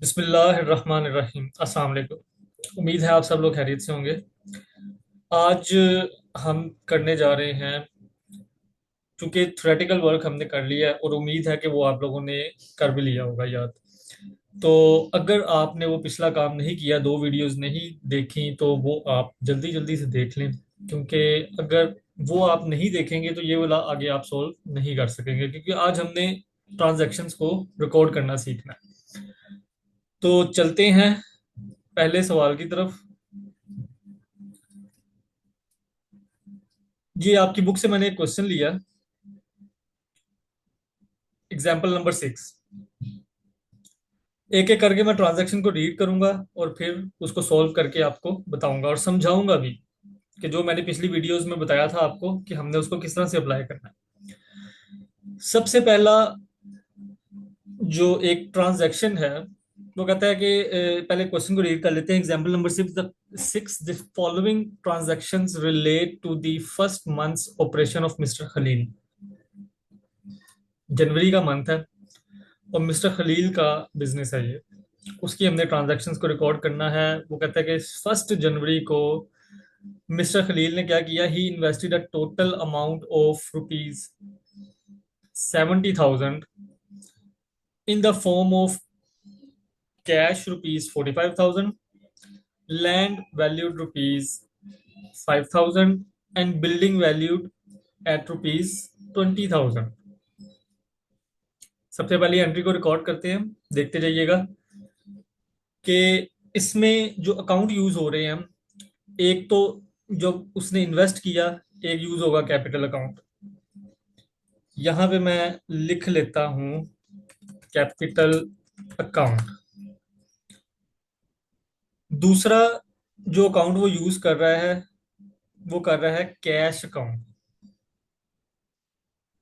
बिस्मिल्लाहिर्रहमानिर्रहीम। अस्सलाम वालेकुम। उम्मीद है आप सब लोग खैरियत से होंगे। आज हम करने जा रहे हैं, क्योंकि थ्योरेटिकल वर्क हमने कर लिया है और उम्मीद है कि वो आप लोगों ने कर भी लिया होगा याद। तो अगर आपने वो पिछला काम नहीं किया, दो वीडियोस नहीं देखी, तो वो आप जल्दी जल्दी से देख लें, क्योंकि अगर वो आप नहीं देखेंगे तो ये वाला आगे आप सॉल्व नहीं कर सकेंगे, क्योंकि आज हमने ट्रांजैक्शंस को रिकॉर्ड करना सीखना है। तो चलते हैं पहले सवाल की तरफ। ये आपकी बुक से मैंने एक क्वेश्चन लिया, एग्जाम्पल नंबर 6। एक एक करके मैं ट्रांजैक्शन को रीड करूंगा और फिर उसको सॉल्व करके आपको बताऊंगा और समझाऊंगा भी कि जो मैंने पिछली वीडियोस में बताया था आपको कि हमने उसको किस तरह से अप्लाई करना है। सबसे पहला जो एक ट्रांजैक्शन है, वो कहता है कि पहले क्वेश्चन को रीड कर लेते हैं। Example number 6, the following transactions relate to the first month's operation of mister Khalil. जनवरी का मंथ है और मिस्टर खलील का बिजनेस है ये। उसकी हमने ट्रांजैक्शंस को रिकॉर्ड करना है। वो कहता है कि 1 जनवरी को मिस्टर खलील ने क्या किया, he invested a total amount of ₹70,000 in the form of cash ₹45,000, land valued ₹5,000 and building valued at ₹20,000। सबसे पहले एंट्री को रिकॉर्ड करते हैं, देखते जाइएगा कि इसमें जो अकाउंट यूज हो रहे हैं, एक तो जो उसने इन्वेस्ट किया, एक यूज होगा कैपिटल अकाउंट। यहां पे मैं लिख लेता हूं कैपिटल अकाउंट। दूसरा जो अकाउंट वो यूज कर रहा है, वो कर रहा है कैश अकाउंट।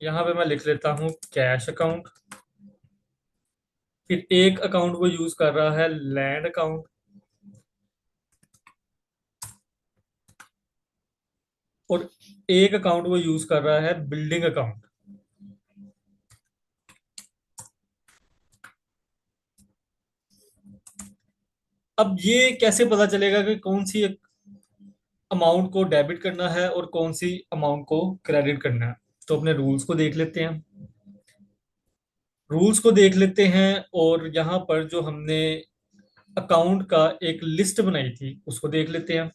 यहां पे मैं लिख लेता हूं कैश अकाउंट। फिर एक अकाउंट वो यूज कर रहा है लैंड अकाउंट, और एक अकाउंट वो यूज कर रहा है बिल्डिंग अकाउंट। अब ये कैसे पता चलेगा कि कौन सी अमाउंट को डेबिट करना है और कौन सी अमाउंट को क्रेडिट करना है? तो अपने रूल्स को देख लेते हैं। रूल्स को देख लेते हैं और यहाँ पर जो हमने अकाउंट का एक लिस्ट बनाई थी उसको देख लेते हैं।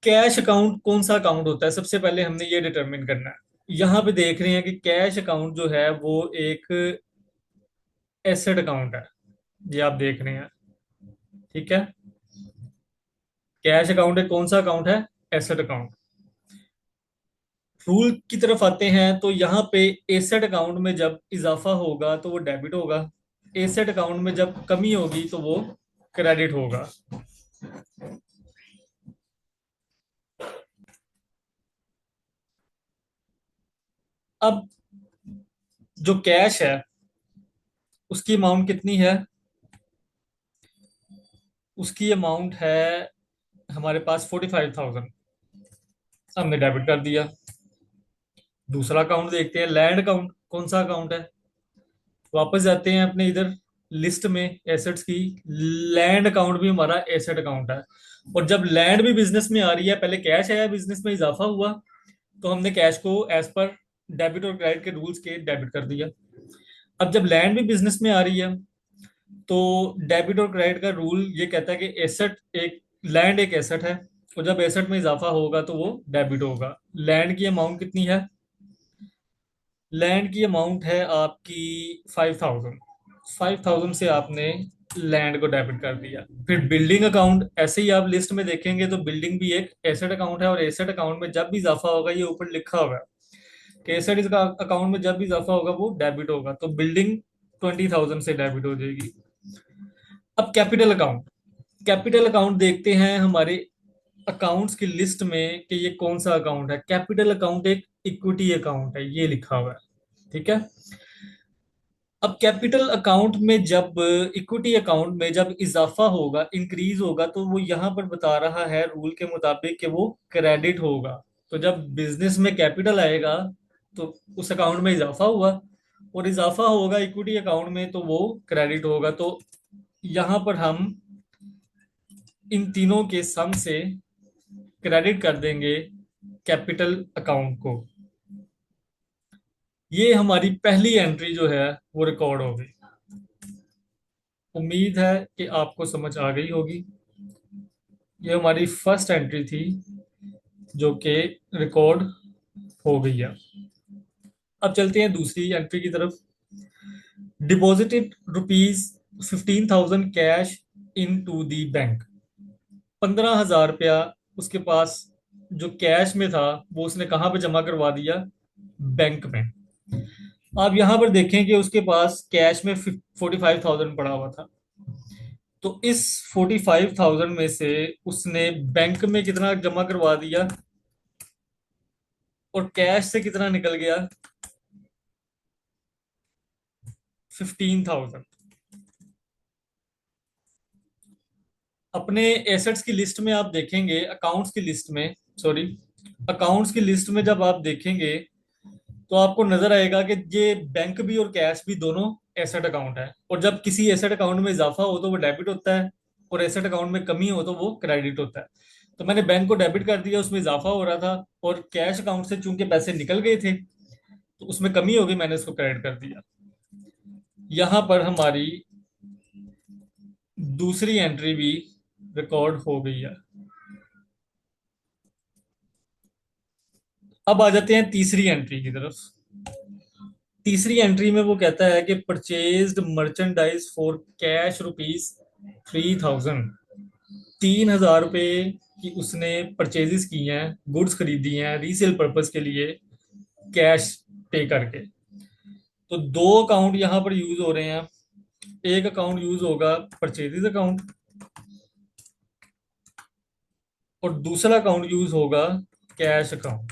कैश अकाउंट कौन सा अकाउंट होता है, सबसे पहले हमने ये डिटरमिन करना है। यहाँ पे देख रहे हैं कि कैश अकाउंट जो है वो एक एसेट अकाउंट है। ये आप देख रहे हैं, ठीक है। कैश अकाउंट एक कौन सा अकाउंट है? Asset account. रूल की तरफ आते हैं तो यहाँ पे एसेट अकाउंट में जब इजाफा होगा तो वो डेबिट होगा, एसेट अकाउंट में जब कमी होगी तो वो क्रेडिट होगा। अब जो कैश है उसकी अमाउंट कितनी है? उसकी अमाउंट है हमारे पास 45,000, हमने डेबिट कर दिया। दूसरा अकाउंट देखते हैं, लैंड अकाउंट कौन सा अकाउंट है? वापस जाते हैं अपने इधर लिस्ट में एसेट्स की। लैंड अकाउंट भी हमारा एसेट अकाउंट है, और जब लैंड भी बिजनेस में आ रही है, पहले कैश आया, बिजनेस में इजाफा हुआ, तो हमने कैश को एज पर डेबिट और क्रेडिट के रूल्स के डेबिट कर दिया। अब जब लैंड भी बिजनेस में आ रही है, तो डेबिट और क्रेडिट का रूल ये कहता है कि एसेट एक लैंड एक एसेट है, और जब एसेट में इजाफा होगा तो वो डेबिट होगा। लैंड की अमाउंट कितनी है? लैंड की अमाउंट है आपकी 5,000। 5,000 से आपने लैंड को डेबिट कर दिया। फिर बिल्डिंग अकाउंट, ऐसे ही आप लिस्ट में देखेंगे तो बिल्डिंग भी एक एसेट अकाउंट है, और एसेट अकाउंट में जब भी इजाफा होगा, ये ऊपर लिखा हुआ है कि एसेट इसका अकाउंट में जब भी इजाफा होगा वो डेबिट होगा, तो बिल्डिंग 20,000 से डेबिट हो जाएगी। अब कैपिटल अकाउंट, कैपिटल अकाउंट देखते हैं हमारे अकाउंट्स की लिस्ट में कि ये कौन सा अकाउंट है। कैपिटल अकाउंट एक इक्विटी अकाउंट है, ये लिखा हुआ है, ठीक है। अब कैपिटल अकाउंट में जब इक्विटी अकाउंट में जब इजाफा होगा, इंक्रीज होगा, तो वो यहाँ पर बता रहा है रूल के मुताबिक कि वो क्रेडिट होगा। तो जब बिजनेस में कैपिटल आएगा तो उस अकाउंट में इजाफा हुआ, और इजाफा होगा इक्विटी अकाउंट में तो वो क्रेडिट होगा। तो यहां पर हम इन तीनों के सम से क्रेडिट कर देंगे कैपिटल अकाउंट को। ये हमारी पहली एंट्री जो है वो रिकॉर्ड हो गई। उम्मीद है कि आपको समझ आ गई होगी। ये हमारी फर्स्ट एंट्री थी जो कि रिकॉर्ड हो गई है। अब चलते हैं दूसरी एंट्री की तरफ। Deposited ₹15,000 cash into the bank. 15,000 रुपया उसके पास जो कैश में था वो उसने कहाँ पे जमा करवा दिया? बैंक में। आप यहां पर देखें कि उसके पास कैश में 45,000 पड़ा हुआ था। तो इस 45,000 में से उसने बैंक में कितना जमा करवा दिया और कैश से कितना निकल गया? 15,000। अपने एसेट्स की लिस्ट में आप देखेंगे, अकाउंट्स की लिस्ट में, सॉरी, अकाउंट्स की लिस्ट में जब आप देखेंगे तो आपको नजर आएगा कि ये बैंक भी और कैश भी दोनों एसेट अकाउंट है। और जब किसी एसेट अकाउंट में इजाफा हो तो वो डेबिट होता है, और एसेट अकाउंट में कमी हो तो वो क्रेडिट होता है। तो मैंने बैंक को डेबिट कर दिया, उसमें इजाफा हो रहा था, और कैश अकाउंट से चूंकि पैसे निकल गए थे तो उसमें कमी हो गई, मैंने उसको क्रेडिट कर दिया। यहां पर हमारी दूसरी एंट्री भी रिकॉर्ड हो गई है। अब आ जाते हैं तीसरी एंट्री की तरफ। तीसरी एंट्री में वो कहता है कि परचेज्ड मर्चेंडाइज फॉर कैश ₹3,000। 3,000 रुपये की उसने परचेजेस की हैं, गुड्स खरीदी हैं रीसेल पर्पस के लिए, कैश पे करके। तो दो अकाउंट यहाँ पर यूज हो रहे हैं। एक अकाउंट यूज होगा परचेजेस अकाउंट, और दूसरा अकाउंट यूज होगा कैश अकाउंट।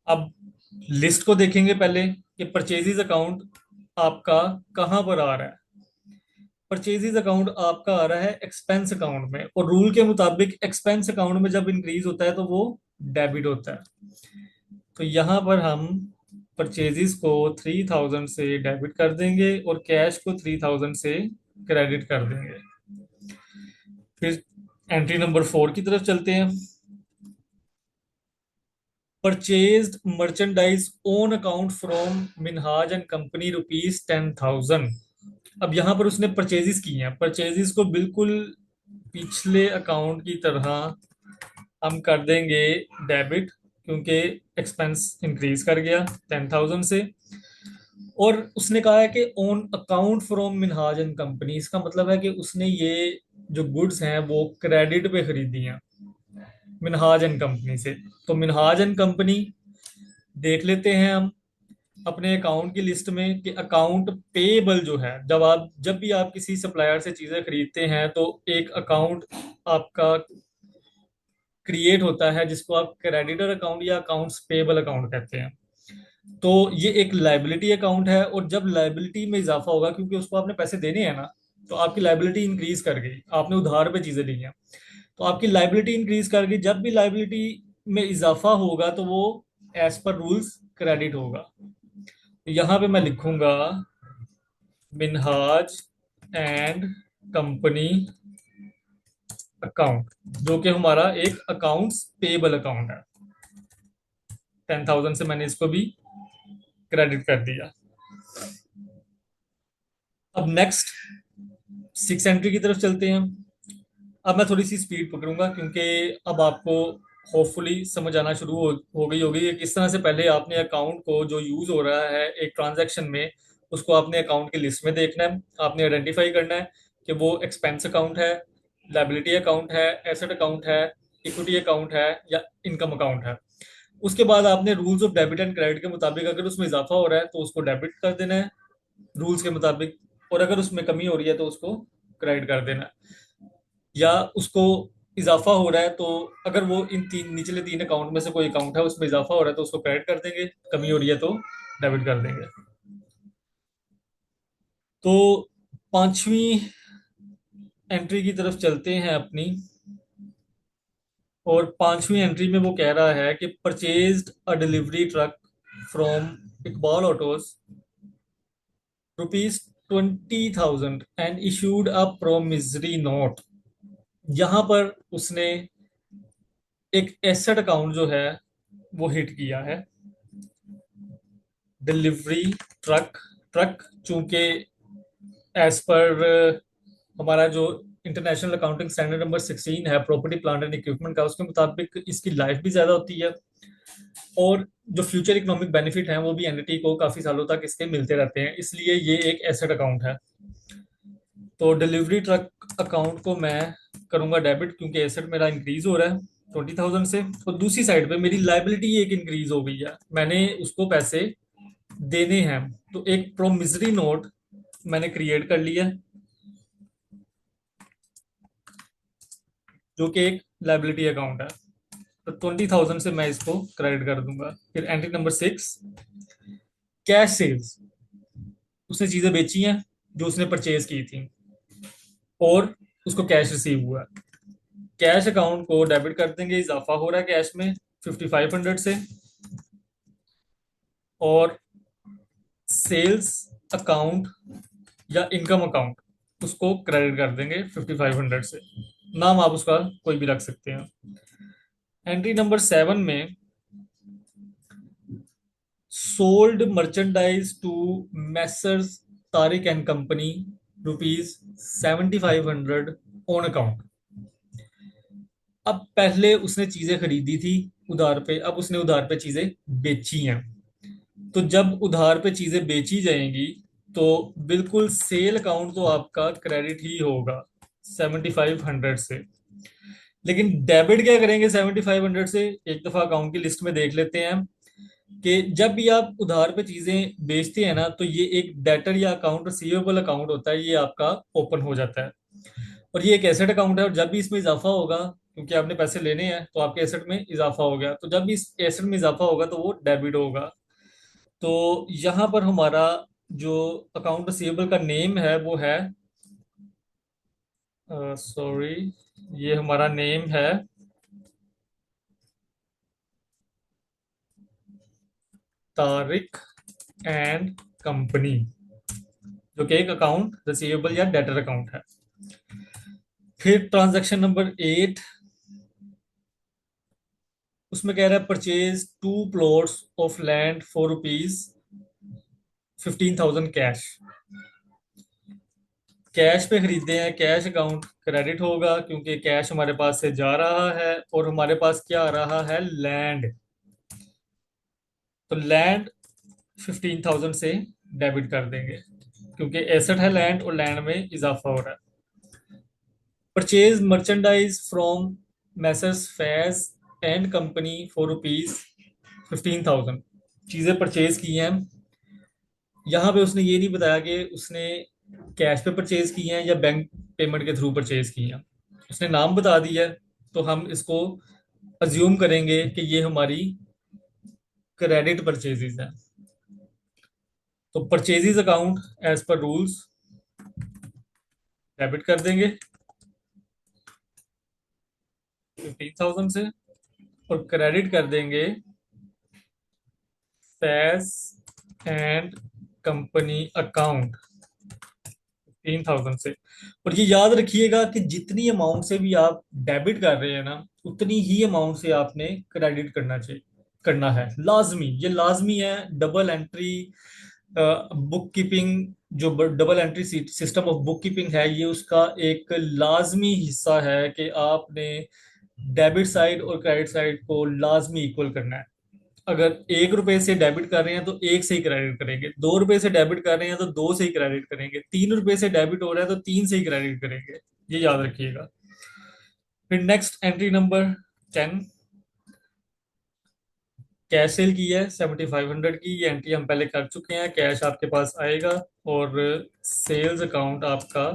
अब लिस्ट को देखेंगे पहले कि परचेजेस अकाउंट आपका कहाँ पर आ रहा है। परचेजेज अकाउंट आपका आ रहा है एक्सपेंस अकाउंट में, और रूल के मुताबिक एक्सपेंस अकाउंट में जब इंक्रीज होता है तो वो डेबिट होता है। तो यहां पर हम परचेजेस को 3,000 से डेबिट कर देंगे और कैश को 3,000 से क्रेडिट कर देंगे। फिर एंट्री नंबर 4 की तरफ चलते हैं। Purchased merchandise own account from Minhaj and company ₹10,000। अब यहां पर उसने परचेजेस की हैं, परचेजेस को बिल्कुल पिछले अकाउंट की तरह हम कर देंगे डेबिट, क्योंकि एक्सपेंस इंक्रीज कर गया 10,000 से। और उसने कहा है कि on account from Minhaj and company, इसका मतलब है कि उसने ये जो गुड्स हैं वो क्रेडिट पे खरीदी हैं मिनहाज एंड कंपनी से। तो मिनहाज एंड कंपनी देख लेते हैं हम अपने अकाउंट की लिस्ट में कि अकाउंट पेबल जो है, जब भी आप किसी सप्लायर से चीजें खरीदते हैं तो एक अकाउंट आपका क्रिएट होता है जिसको आप क्रेडिटर अकाउंट या अकाउंट्स पेबल अकाउंट कहते हैं। तो ये एक लाइबिलिटी अकाउंट है, और जब लाइबिलिटी में इजाफा होगा, क्योंकि उसको आपने पैसे देने हैं ना, तो आपकी लाइबिलिटी इंक्रीज कर गई, आपने उधार पे चीजें ली हैं तो आपकी लाइबिलिटी इंक्रीज कर गई। जब भी लाइबिलिटी में इजाफा होगा तो वो एज पर रूल्स क्रेडिट होगा। तो यहाँ पे मैं लिखूंगा मिनहाज एंड कंपनी अकाउंट, जो कि हमारा एक अकाउंट्स पेबल अकाउंट है। 10,000 से मैंने इसको भी क्रेडिट कर दिया। अब नेक्स्ट 6 एंट्री की तरफ चलते हैं। अब मैं थोड़ी सी स्पीड पकड़ूंगा क्योंकि अब आपको होपफुली समझ आना शुरू हो गई होगी कि किस तरह से पहले आपने अकाउंट को जो यूज हो रहा है एक ट्रांजैक्शन में, उसको आपने अकाउंट की लिस्ट में देखना है। आपने आइडेंटिफाई करना है कि वो एक्सपेंस अकाउंट है, लाइबिलिटी अकाउंट है, एसेट अकाउंट है, इक्विटी अकाउंट है या इनकम अकाउंट है। उसके बाद आपने rules of debit and credit के मुताबिक अगर उसमें इजाफा हो रहा है तो उसको डेबिट कर देना है रूल्स के मुताबिक, और अगर उसमें कमी हो रही है तो उसको क्रेडिट कर देना है। या उसको इजाफा हो रहा है तो अगर वो इन तीन निचले तीन अकाउंट में से कोई अकाउंट है उसमें इजाफा हो रहा है तो उसको क्रेडिट कर देंगे, कमी हो रही है तो डेबिट कर देंगे। तो पांचवी एंट्री की तरफ चलते हैं अपनी। और पांचवी एंट्री में वो कह रहा है कि purchased a delivery truck from Iqbal autos ₹20,000 and issued a promissory note. यहां पर उसने एक एसेट अकाउंट जो है वो हिट किया है। डिलीवरी ट्रक, ट्रक चूंकि एज पर हमारा जो इंटरनेशनल अकाउंटिंग स्टैंडर्ड नंबर 16 है प्रॉपर्टी प्लांट एंड इक्विपमेंट का, उसके मुताबिक इसकी लाइफ भी ज्यादा होती है और जो फ्यूचर इकोनॉमिक बेनिफिट है वो भी एंटिटी को काफी सालों तक इसके मिलते रहते हैं, इसलिए ये एक एसेट अकाउंट है। तो डिलीवरी ट्रक अकाउंट को मैं करूंगा डेबिट, क्योंकि एसेट मेरा इंक्रीज हो रहा है 20,000 से। और दूसरी साइड पे मेरी लाइबिलिटी एक इंक्रीज हो गई है, मैंने उसको पैसे देने हैं। तो एक प्रोमिसरी नोट मैंने क्रिएट कर लिया, जो कि एक लाइबिलिटी अकाउंट है। तो 20,000 से मैं इसको क्रेडिट कर दूंगा। फिर एंट्री नंबर 6, कैश सेल्स। उसने चीजें बेची हैं जो उसने परचेज की थी और उसको कैश रिसीव हुआ। कैश अकाउंट को डेबिट कर देंगे, इजाफा हो रहा है कैश में 5,500 से। और सेल्स अकाउंट या इनकम अकाउंट उसको क्रेडिट कर देंगे 5,500 से। नाम आप उसका कोई भी रख सकते हैं। एंट्री नंबर 7 में sold merchandise to Messrs Tariq and company ₹7,500 on account. अब पहले उसने चीजें खरीदी थी उधार पे, अब उसने उधार पे चीजें बेची हैं। तो जब उधार पे चीजें बेची जाएंगी तो बिल्कुल सेल अकाउंट तो आपका क्रेडिट ही होगा 7,500 से। लेकिन डेबिट क्या करेंगे 7,500 से, एक दफा अकाउंट की लिस्ट में देख लेते हैं कि जब भी आप उधार पे चीजें बेचते हैं ना, तो ये एक डेटर या अकाउंट रिसीवेबल अकाउंट होता है, ये आपका ओपन हो जाता है। और ये एक एसेट अकाउंट है, और जब भी इसमें इजाफा होगा, क्योंकि आपने पैसे लेने हैं तो आपके एसेट में इजाफा हो गया, तो जब भी इस एसेट में इजाफा होगा तो वो डेबिट होगा। तो यहाँ पर हमारा जो अकाउंट रिसीवेबल का नेम है वो है, सॉरी, ये हमारा नेम है तारिक एंड कंपनी, जो कि एक अकाउंट रिसीवेबल या डेटर अकाउंट है। फिर ट्रांजैक्शन नंबर 8, उसमें कह रहा है purchase 2 plots of land for ₹15,000 cash. Cash पे खरीदे हैं, कैश अकाउंट क्रेडिट होगा क्योंकि कैश हमारे पास से जा रहा है। और हमारे पास क्या आ रहा है, लैंड। तो लैंड 15,000 से डेबिट कर देंगे, क्योंकि एसेट है लैंड और लैंड में इजाफा हो रहा है। Purchase merchandise from Messrs Faiz and company for ₹15,000। चीजें परचेज की हैं। यहाँ पे उसने ये नहीं बताया कि उसने कैश पे परचेज की हैं या बैंक पेमेंट के थ्रू परचेज की हैं, उसने नाम बता दिया है। तो हम इसको अज्यूम करेंगे कि ये हमारी क्रेडिट परचेजेस हैं। तो purchases account as per rules debit कर देंगे 15,000 से, और क्रेडिट कर देंगे फैज एंड कंपनी अकाउंट 15,000 से। और ये याद रखिएगा कि जितनी अमाउंट से भी आप डेबिट कर रहे हैं ना, उतनी ही अमाउंट से आपने क्रेडिट करना चाहिए, करना है, लाजमी, ये लाजमी है। डबल एंट्री बुक कीपिंग, जो double entry system of book keeping है, ये उसका एक लाजमी हिस्सा है कि आपने डेबिट साइड और क्रेडिट साइड को लाजमी इक्वल करना है। अगर ₹1 से डेबिट कर रहे हैं तो एक से ही क्रेडिट करेंगे, ₹2 से डेबिट कर रहे हैं तो दो से ही क्रेडिट करेंगे, ₹3 से डेबिट हो रहा है तो तीन से ही क्रेडिट करेंगे। ये याद रखिएगा। फिर next entry number 10, cash cell की है 7,500 की, ये एंट्री हम पहले कर चुके हैं। कैश आपके पास आएगा और सेल्स अकाउंट आपका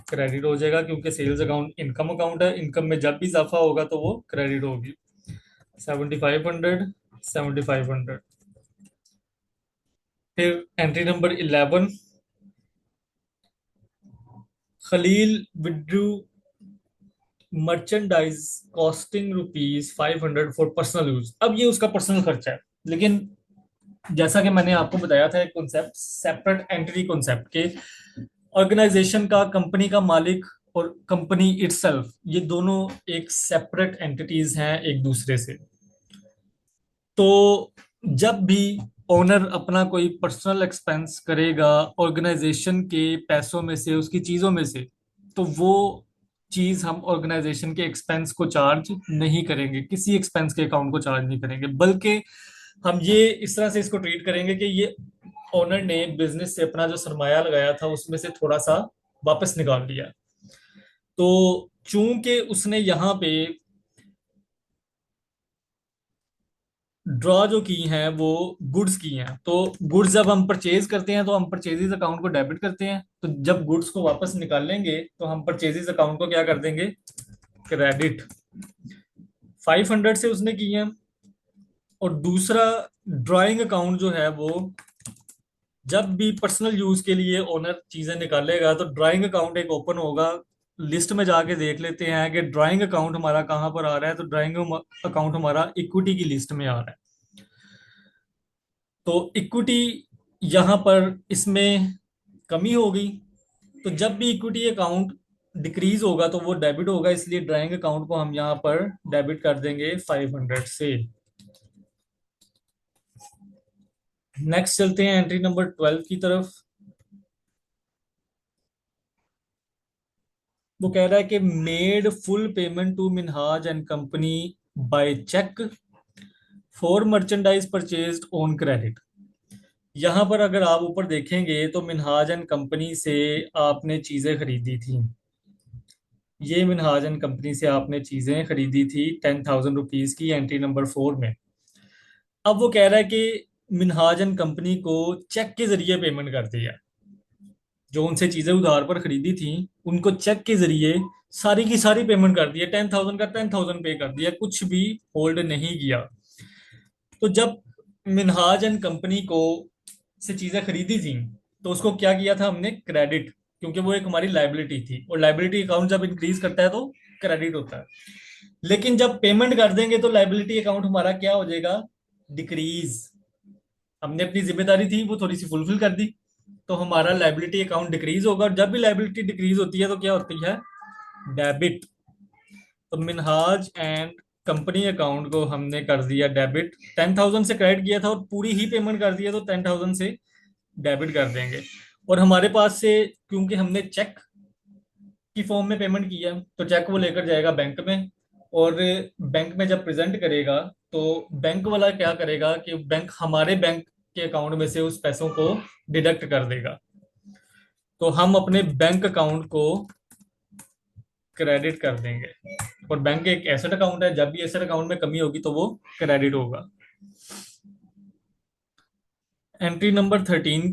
क्रेडिट हो जाएगा, क्योंकि सेल्स अकाउंट इनकम अकाउंट है, इनकम में जब भी इजाफा होगा तो वो क्रेडिट होगी। 7,500, 7,500। फिर entry number 11, Khalil withdrew merchandise costing ₹500 for personal use. अब ये उसका पर्सनल खर्चा है, लेकिन जैसा कि मैंने आपको बताया था, एक कॉन्सेप्ट सेपरेट एंटिटी कॉन्सेप्ट के ऑर्गेनाइजेशन का, कंपनी का मालिक और कंपनी इटसेल्फ, ये दोनों एक सेपरेट एंटिटीज हैं एक दूसरे से। तो जब भी ओनर अपना कोई पर्सनल एक्सपेंस करेगा ऑर्गेनाइजेशन के पैसों में से, उसकी चीजों में से, तो वो चीज हम ऑर्गेनाइजेशन के एक्सपेंस को चार्ज नहीं करेंगे, किसी एक्सपेंस के अकाउंट को चार्ज नहीं करेंगे, बल्कि हम ये इस तरह से इसको ट्रीट करेंगे कि ये ओनर ने बिजनेस से अपना जो सरमाया लगाया था उसमें से थोड़ा सा वापस निकाल लिया। तो चूंकि उसने यहाँ पे ड्रॉ जो की हैं वो गुड्स की हैं, तो गुड्स जब हम परचेज करते हैं तो हम परचेजेस अकाउंट को डेबिट करते हैं, तो जब गुड्स को वापस निकालेंगे तो हम परचेजेस अकाउंट को क्या कर देंगे, क्रेडिट। 500 से उसने की है। और दूसरा ड्राइंग अकाउंट जो है वो जब भी पर्सनल यूज के लिए ओनर चीजें निकालेगा तो ड्राइंग अकाउंट एक ओपन होगा। लिस्ट में जाके देख लेते हैं कि ड्राइंग अकाउंट हमारा कहाँ पर आ रहा है, तो ड्राइंग अकाउंट हमारा इक्विटी की लिस्ट में आ रहा है। तो इक्विटी यहाँ पर इसमें कमी हो गई। तो जब भी इक्विटी अकाउंट डिक्रीज होगा तो वो डेबिट होगा, इसलिए ड्राइंग अकाउंट को हम यहाँ पर डेबिट कर देंगे 500 से। नेक्स्ट चलते हैं एंट्री नंबर 12 की तरफ। वो कह रहा है कि made full payment to Minhaj and company by cheque for merchandise purchased on credit. यहाँ पर अगर आप ऊपर देखेंगे तो मिनहाज एंड कंपनी से आपने चीजें खरीदी थी। ये मिनहाज एंड कंपनी से आपने चीजें खरीदी थी 10,000 रुपीज की, एंट्री नंबर 4 में। अब वो कह रहा है कि मिनहाज एंड कंपनी को चेक के जरिए पेमेंट कर दिया। जो उनसे चीजें उधार पर खरीदी थी उनको चेक के जरिए सारी की सारी पेमेंट कर दी है, 10,000 का 10,000 पे कर दिया, कुछ भी होल्ड नहीं किया। तो जब मिनहाज एंड कंपनी को से चीजें खरीदी थी तो उसको क्या किया था हमने, क्रेडिट, क्योंकि वो एक हमारी लाइबिलिटी थी, और लाइबिलिटी अकाउंट जब इंक्रीज करता है तो क्रेडिट होता है। लेकिन जब पेमेंट कर देंगे तो लाइबिलिटी अकाउंट हमारा क्या हो जाएगा, डिक्रीज। हमने अपनी जिम्मेदारी थी वो थोड़ी सी फुलफिल कर दी, तो हमारा लाइबिलिटी अकाउंट डिक्रीज होगा, और जब भी लाइबिलिटी डिक्रीज होती है तो क्या होती है, डेबिट। तो मिनहाज एंड कंपनी अकाउंट को हमने कर दिया डेबिट, 10,000 से क्रेडिट किया था और पूरी ही पेमेंट कर दिया तो 10,000 से डेबिट कर देंगे। और हमारे पास से क्योंकि हमने चेक की फॉर्म में पेमेंट किया तो चेक वो लेकर जाएगा बैंक में, और बैंक में जब प्रेजेंट करेगा तो बैंक वाला क्या करेगा कि बैंक हमारे बैंक के अकाउंट में से उस पैसों को डिडक्ट कर देगा। तो हम अपने बैंक अकाउंट को क्रेडिट कर देंगे। और बैंक एक एसेट अकाउंट है, जब भी एसेट अकाउंट में कमी होगी तो वो क्रेडिट होगा। Entry number 13।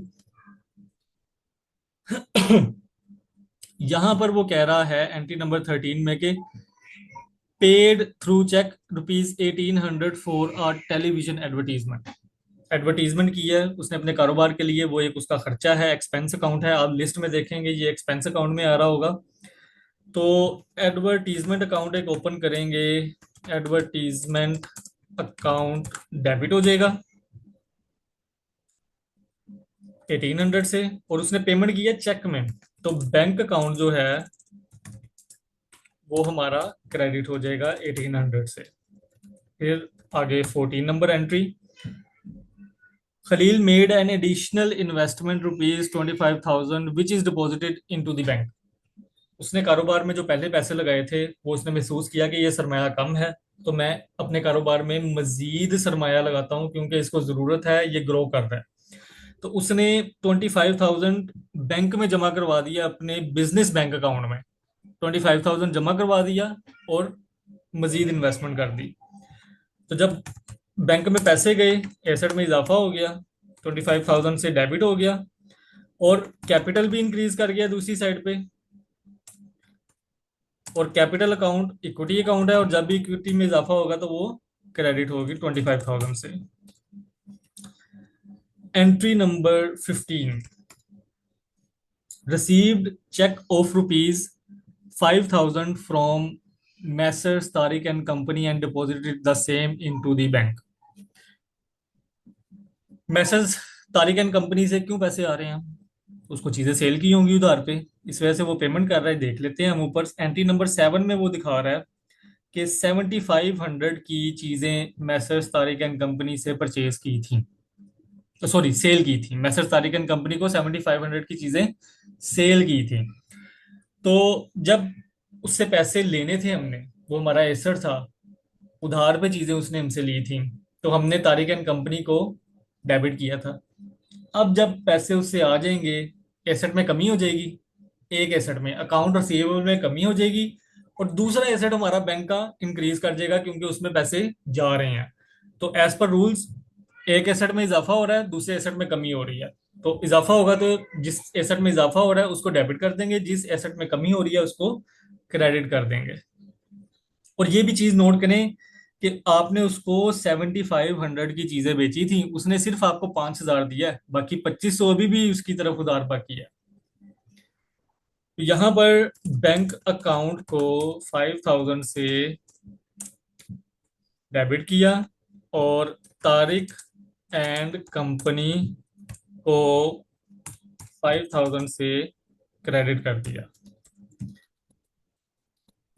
यहां पर वो कह रहा है एंट्री नंबर 13 में कि paid through cheque ₹1,800 for our television advertisement. Advertisement की है उसने अपने कारोबार के लिए, वो एक उसका खर्चा है, एक्सपेंस अकाउंट है, आप लिस्ट में देखेंगे ये एक्सपेंस अकाउंट में आ रहा होगा। तो एडवर्टीजमेंट अकाउंट एक ओपन करेंगे, एडवर्टीजमेंट अकाउंट डेबिट हो जाएगा 1,800 से, और उसने पेमेंट की है चेक में, तो बैंक अकाउंट जो है वो हमारा क्रेडिट हो जाएगा 1,800 से। फिर आगे 14 number entry. Khalil made an additional investment ₹25,000 which is deposited into the bank. उसने कारोबार में जो पहले पैसे लगाए थे वो उसने महसूस किया कि ये सरमाया कम है, तो मैं अपने कारोबार में मजीद सरमाया लगाता हूँ क्योंकि इसको जरूरत है, ये ग्रो कर रहा है। तो उसने 25,000 बैंक में जमा करवा दिया, अपने बिजनेस बैंक अकाउंट में 25,000 जमा करवा दिया और मजीद इन्वेस्टमेंट कर दी। तो जब बैंक में पैसे गए, एसेट में इजाफा हो गया, 25,000 से डेबिट हो गया, और कैपिटल भी इंक्रीज कर गया दूसरी साइड पे। और कैपिटल अकाउंट इक्विटी अकाउंट है, और जब भी इक्विटी में इजाफा होगा तो वो क्रेडिट होगी 25,000 से। Entry number 15। Received cheque of ₹5,000 from Messrs Tariq and company and deposited the same into the bank. Messrs Tariq and company से क्यों पैसे आ रहे हैं? उसको चीजें सेल की होंगी उधार पे, इस वजह से वो पेमेंट कर रहा है। देख लेते हैं हम ऊपर एंट्री नंबर 7 में, वो दिखा रहा है कि 7500 की चीजें मैसेज तारिक एंड कंपनी से परचेज की थी, तो सॉरी सेल की थी। मैसेज तारिक एंड कंपनी को 7500 की चीजें सेल की थी। तो जब उससे पैसे लेने थे हमने, वो हमारा एसेट था, उधार पे चीजें उसने हमसे ली थी, तो हमने तारिक एंड कंपनी को डेबिट किया था। अब जब पैसे उससे आ जाएंगे, एसेट में कमी हो जाएगी, एक एसेट में अकाउंट रिसीवेबल में कमी हो जाएगी, और दूसरा एसेट हमारा बैंक का इंक्रीज कर जाएगा क्योंकि उसमें पैसे जा रहे हैं। तो एज पर रूल्स, एक एसेट में इजाफा हो रहा है, दूसरे एसेट में कमी हो रही है। तो इजाफा होगा तो जिस एसेट में इजाफा हो रहा है उसको डेबिट कर देंगे, जिस एसेट में कमी हो रही है उसको क्रेडिट कर देंगे। और ये भी चीज नोट करें कि आपने उसको 7500 की चीजें बेची थी, उसने सिर्फ आपको 5000 दिया है, बाकी 2500 अभी भी उसकी तरफ उधार बाकी है। तो यहाँ पर बैंक अकाउंट को 5000 से डेबिट किया, और तारिक एंड कंपनी को 5000 से क्रेडिट कर दिया।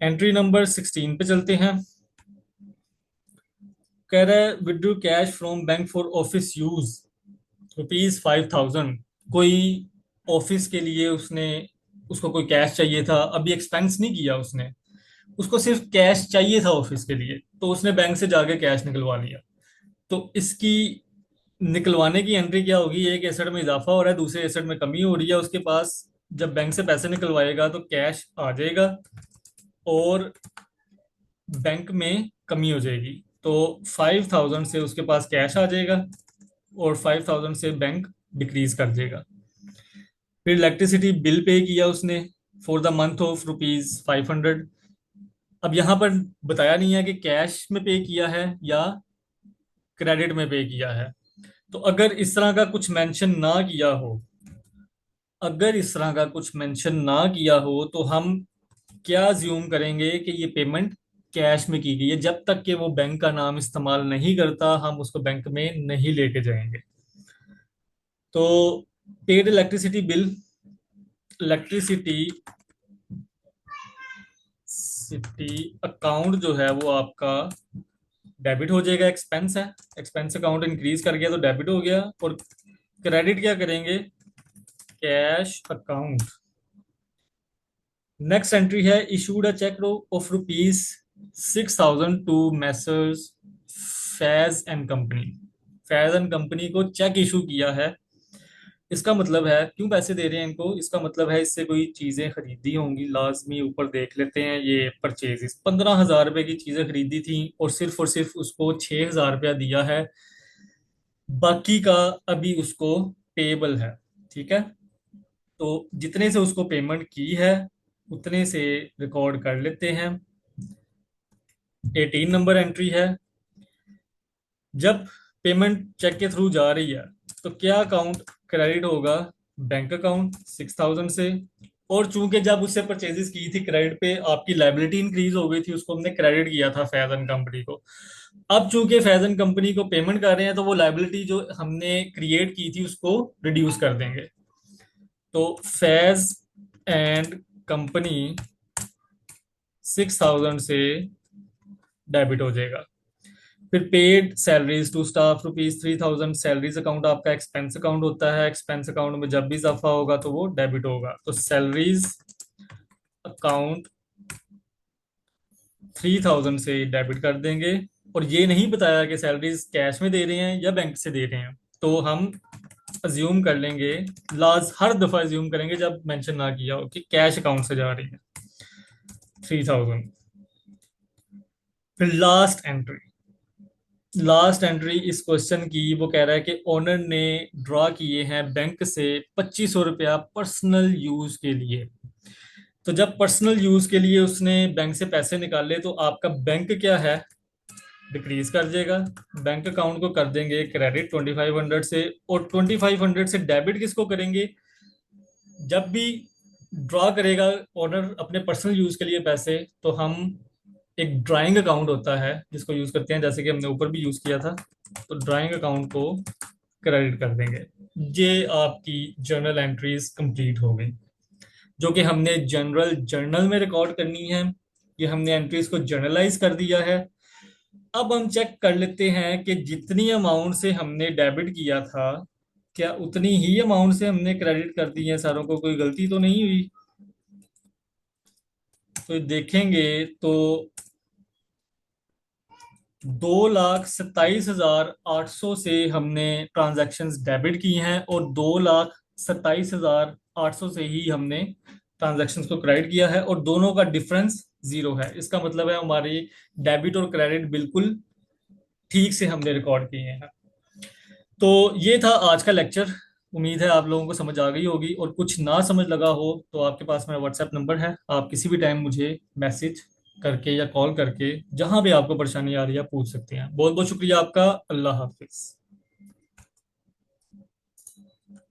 एंट्री नंबर 16 पे चलते हैं। कह रहा है withdraw cash from bank for office use ₹5000। कोई ऑफिस के लिए उसने, उसको कोई कैश चाहिए था, अभी एक्सपेंस नहीं किया उसने, उसको सिर्फ कैश चाहिए था ऑफिस के लिए, तो उसने बैंक से जाके कैश निकलवा लिया। तो इसकी निकलवाने की एंट्री क्या होगी? एक एसेट में इजाफा हो रहा है, दूसरे एसेट में कमी हो रही है उसके पास। जब बैंक से पैसे निकलवाएगा तो कैश आ जाएगा और बैंक में कमी हो जाएगी। तो 5000 से उसके पास कैश आ जाएगा और 5000 से बैंक डिक्रीज कर देगा। फिर इलेक्ट्रिसिटी बिल पे किया उसने फॉर द मंथ ऑफ ₹500। अब यहाँ पर बताया नहीं है कि कैश में पे किया है या क्रेडिट में पे किया है। तो अगर इस तरह का कुछ मेंशन ना किया हो, अगर इस तरह का कुछ मेंशन ना किया हो तो हम क्या ज्यूम करेंगे कि ये पेमेंट कैश में की गई है। जब तक कि वो बैंक का नाम इस्तेमाल नहीं करता हम उसको बैंक में नहीं लेके जाएंगे। तो paid electricity bill, electricity city account जो है वो आपका डेबिट हो जाएगा, एक्सपेंस है, एक्सपेंस अकाउंट इंक्रीज कर गया तो डेबिट हो गया। और क्रेडिट क्या करेंगे? Cash account. नेक्स्ट एंट्री है issued a cheque of ₹6000 to Messrs Faiz and company. Faiz and company को चेक इशू किया है। इसका मतलब है, क्यों पैसे दे रहे हैं इनको? इसका मतलब है इससे कोई चीजें खरीदी होंगी लाजमी। ऊपर देख लेते हैं ये परचेजेस, 15,000 रुपए की चीजें खरीदी थी और सिर्फ उसको 6,000 रुपया दिया है, बाकी का अभी उसको पेबल है। ठीक है, तो जितने से उसको पेमेंट की है उतने से रिकॉर्ड कर लेते हैं। 18 नंबर एंट्री है, जब पेमेंट चेक के थ्रू जा रही है तो क्या अकाउंट क्रेडिट होगा? बैंक अकाउंट 6000 से। और चूंकि जब उससे परचेजेस की थी क्रेडिट पे, आपकी लाइबिलिटी इंक्रीज हो गई थी, उसको हमने क्रेडिट किया था फैजन कंपनी को। अब चूंकि फैजन कंपनी को पेमेंट कर रहे हैं तो वो लाइबिलिटी जो हमने क्रिएट की थी उसको रिड्यूस कर देंगे। तो फैज एंड कंपनी 6000 से डेबिट हो जाएगा। फिर paid salaries to staff ₹3000। Salaries account आपका एक्सपेंस अकाउंट होता है, एक्सपेंस अकाउंट में जब भी इजाफा होगा तो वो डेबिट होगा। तो सैलरीज अकाउंट 3000 से डेबिट कर देंगे। और ये नहीं बताया कि सैलरीज कैश में दे रहे हैं या बैंक से दे रहे हैं, तो हम अज्यूम कर लेंगे, लाज हर दफा अज्यूम करेंगे जब मेंशन ना किया हो कि कैश अकाउंट से जा रही है 3000। फिर लास्ट एंट्री इस क्वेश्चन की, वो कह रहा है कि ओनर ने ड्रॉ किए हैं बैंक से ₹2500 पर्सनल यूज के लिए। तो जब पर्सनल यूज के लिए उसने बैंक से पैसे निकाले तो आपका बैंक क्या है? डिक्रीज कर देगा। बैंक अकाउंट को कर देंगे क्रेडिट 2500 से, और 2500 से डेबिट किसको करेंगे? जब भी ड्रॉ करेगा ओनर अपने पर्सनल यूज के लिए पैसे, तो हम एक ड्राइंग अकाउंट होता है जिसको यूज करते हैं, जैसे कि हमने ऊपर भी यूज किया था। तो ड्राइंग अकाउंट को क्रेडिट कर देंगे। ये आपकी जर्नल एंट्रीज कंप्लीट हो गई, जो कि हमने जनरल जर्नल में रिकॉर्ड करनी है। ये हमने एंट्रीज को जर्नलाइज कर दिया है। अब हम चेक कर लेते हैं कि जितनी अमाउंट से हमने डेबिट किया था, क्या उतनी ही अमाउंट से हमने क्रेडिट कर दी है सारों को, कोई गलती तो नहीं हुई। तो देखेंगे तो 2,27,800 से हमने ट्रांजैक्शंस डेबिट की हैं, और 2,27,800 से ही हमने ट्रांजैक्शंस को क्रेडिट किया है, और दोनों का डिफरेंस जीरो है। इसका मतलब है हमारी डेबिट और क्रेडिट बिल्कुल ठीक से हमने रिकॉर्ड किए हैं। तो ये था आज का लेक्चर। उम्मीद है आप लोगों को समझ आ गई होगी, और कुछ ना समझ लगा हो तो आपके पास मेरा व्हाट्सएप नंबर है, आप किसी भी टाइम मुझे मैसेज करके या कॉल करके जहां भी आपको परेशानी आ रही है पूछ सकते हैं। बहुत बहुत शुक्रिया आपका। अल्लाह हाफिज।